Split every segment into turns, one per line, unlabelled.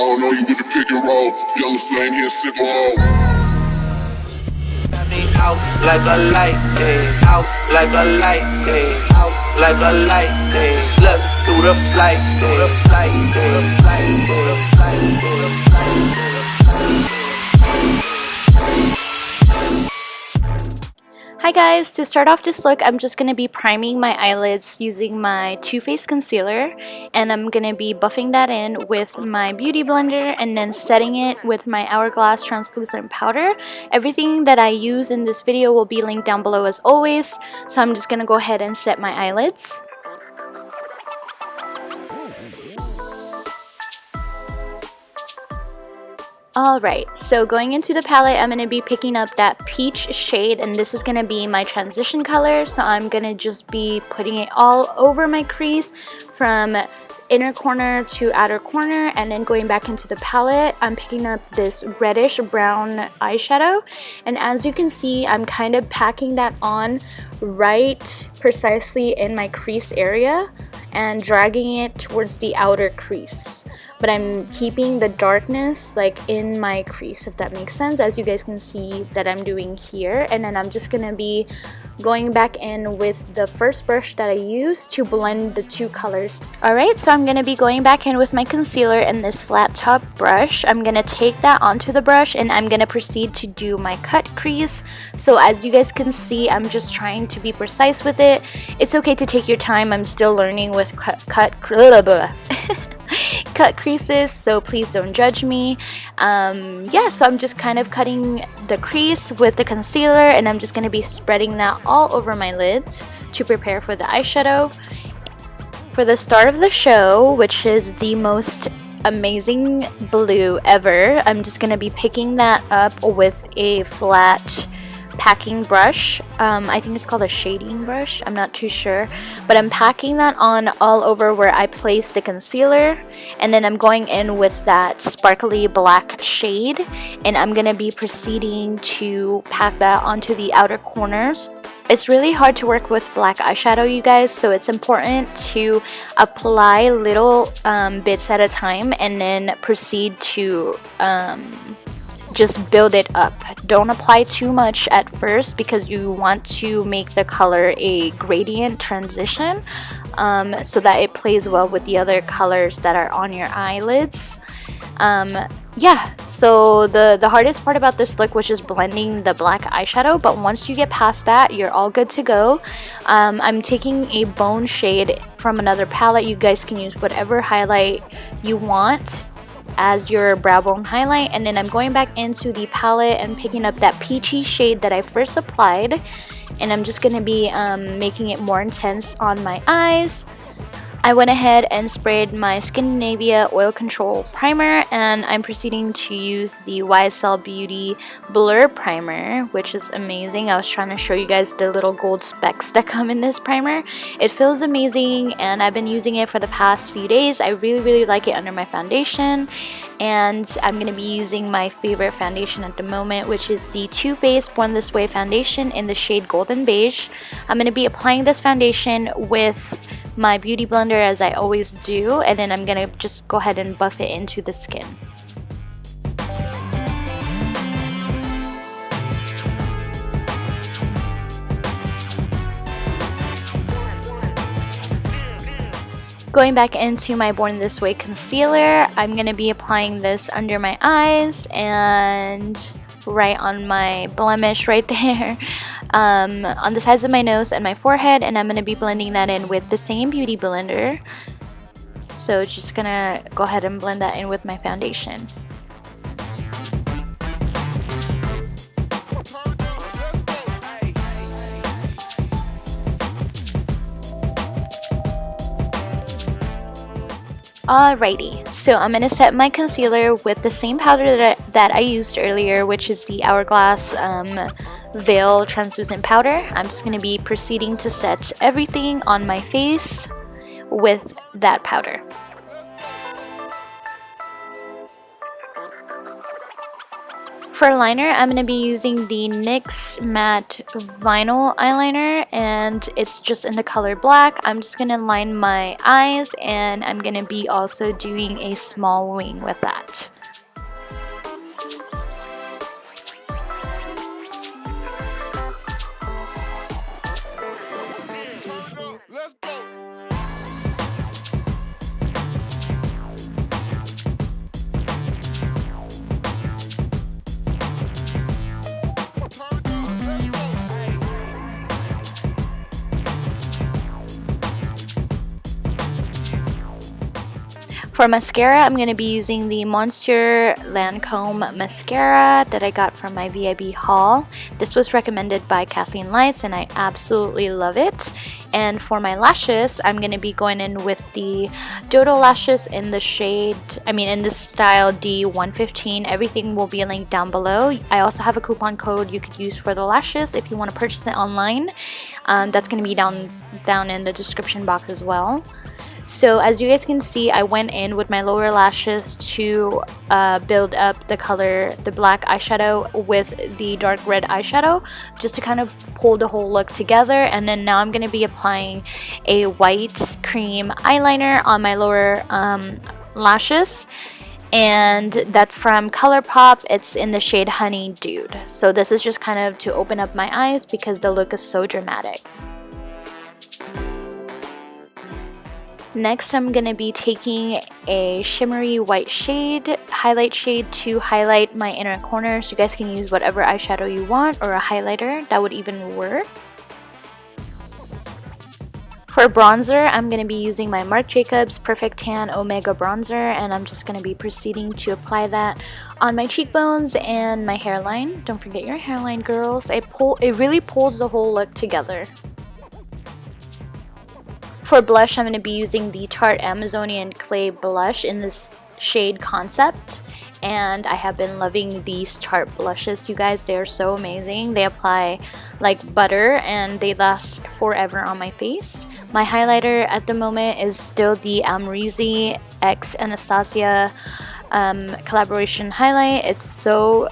don't know you with the pick and roll. Yellow flame here, sip on.
Out like a light, out like a light, out like a light, slip through the flight, through the flight, through the flight, through the flight, through the flight.
Hi guys, to start off this look, I'm just going to be priming my eyelids using my Too Faced concealer, and I'm going to be buffing that in with my beauty blender and then setting it with my Hourglass translucent powder. Everything that I use in this video will be linked down below as always, so I'm just going to go ahead and set my eyelids. Alright, so going into the palette, I'm going to be picking up that peach shade, and this is going to be my transition color, so I'm going to just be putting it all over my crease from inner corner to outer corner, and then going back into the palette, I'm picking up this reddish brown eyeshadow, and as you can see, I'm kind of packing that on right precisely in my crease area and dragging it towards the outer crease. But I'm keeping the darkness like in my crease, if that makes sense, as you guys can see that I'm doing here. And then I'm just gonna be going back in with the first brush that I used to blend the two colors. Alright, so I'm gonna be going back in with my concealer and this flat top brush. I'm gonna take that onto the brush and I'm gonna proceed to do my cut crease. So as you guys can see, I'm just trying to be precise with it. It's okay to take your time. I'm still learning with cut creases, so please don't judge me. Yeah, so I'm just kind of cutting the crease with the concealer, and I'm just going to be spreading that all over my lids to prepare for the eyeshadow. For the start of the show, which is the most amazing blue ever, I'm just going to be picking that up with a flat packing brush. I think it's called a shading brush, I'm not too sure, but I'm packing that on all over where I placed the concealer, and then I'm going in with that sparkly black shade, and I'm gonna be proceeding to pack that onto the outer corners. It's really hard to work with black eyeshadow, you guys, so it's important to apply little bits at a time and then proceed to just build it up. Don't apply too much at first because you want to make the color a gradient transition, so that it plays well with the other colors that are on your eyelids. Yeah, so the hardest part about this look was just blending the black eyeshadow, but once you get past that, you're all good to go. I'm taking a bone shade from another palette. You guys can use whatever highlight you want as your brow bone highlight, and then I'm going back into the palette and picking up that peachy shade that I first applied, and I'm just going to be making it more intense on my eyes. I went ahead and sprayed my Scandinavia Oil Control Primer, and I'm proceeding to use the YSL Beauty Blur Primer, which is amazing. I was trying to show you guys the little gold specks that come in this primer. It feels amazing, and I've been using it for the past few days. I really like it under my foundation, and I'm going to be using my favorite foundation at the moment, which is the Too Faced Born This Way foundation in the shade Golden Beige. I'm going to be applying this foundation with my beauty blender as I always do, and then I'm gonna just go ahead and buff it into the skin. Going back into my Born This Way concealer, I'm gonna be applying this under my eyes and right on my blemish right there, on the sides of my nose and my forehead, and I'm going to be blending that in with the same beauty blender. So just gonna go ahead and blend that in with my foundation. Alrighty, so I'm going to set my concealer with the same powder that I used earlier, which is the Hourglass Veil Translucent Powder. I'm just going to be proceeding to set everything on my face with that powder. For liner, I'm going to be using the NYX Matte Vinyl Eyeliner, and it's just in the color black. I'm just going to line my eyes, and I'm going to be also doing a small wing with that.
Let's go.
For mascara, I'm going to be using the Monster Lancome mascara that I got from my VIB haul. This was recommended by Kathleen Lights and I absolutely love it. And for my lashes, I'm going to be going in with the Dodo lashes in the shade, in the style D115. Everything will be linked down below. I also have a coupon code you could use for the lashes if you want to purchase it online. That's going to be down in the description box as well. So as you guys can see, I went in with my lower lashes to build up the color, the black eyeshadow with the dark red eyeshadow, just to kind of pull the whole look together. And then now I'm going to be applying a white cream eyeliner on my lower lashes. And that's from ColourPop. It's in the shade Honey Dude. So this is just kind of to open up my eyes because the look is so dramatic. Next, I'm going to be taking a shimmery white shade, highlight shade, to highlight my inner corners. You guys can use whatever eyeshadow you want or a highlighter. That would even work. For bronzer, I'm going to be using my Marc Jacobs Perfect Tan Omega Bronzer, and I'm just going to be proceeding to apply that on my cheekbones and my hairline. Don't forget your hairline, girls. It really pulls the whole look together. For blush, I'm going to be using the Tarte Amazonian Clay Blush in this shade Concept. And I have been loving these Tarte blushes, you guys. They are so amazing. They apply like butter and they last forever on my face. My highlighter at the moment is still the Amrezy X Anastasia collaboration highlight. It's so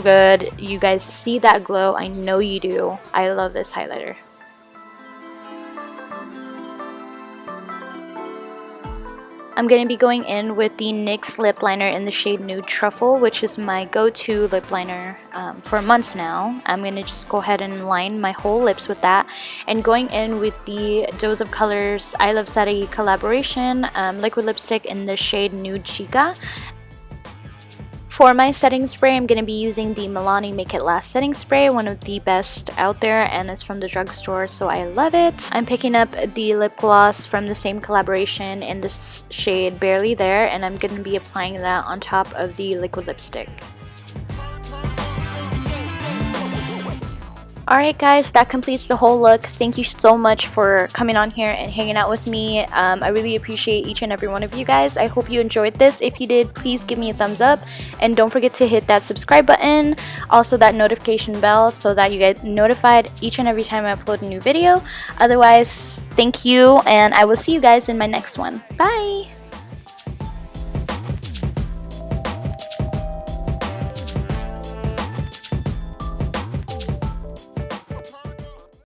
good. You guys see that glow? I know you do. I love this highlighter. I'm going to be going in with the NYX lip liner in the shade Nude Truffle, which is my go-to lip liner for months now. I'm going to just go ahead and line my whole lips with that. And going in with the Dose of Colors Iluvsarahii collaboration liquid lipstick in the shade Nude Chica. For my setting spray, I'm going to be using the Milani Make It Last setting spray, one of the best out there, and it's from the drugstore, so I love it. I'm picking up the lip gloss from the same collaboration in this shade Barely There, and I'm going to be applying that on top of the liquid lipstick. Alright guys, that completes the whole look. Thank you so much for coming on here and hanging out with me. I really appreciate each and every one of you guys. I hope you enjoyed this. If you did, please give me a thumbs up. And don't forget to hit that subscribe button. Also that notification bell so that you get notified each and every time I upload a new video. Otherwise, thank you and I will see you guys in my next one. Bye!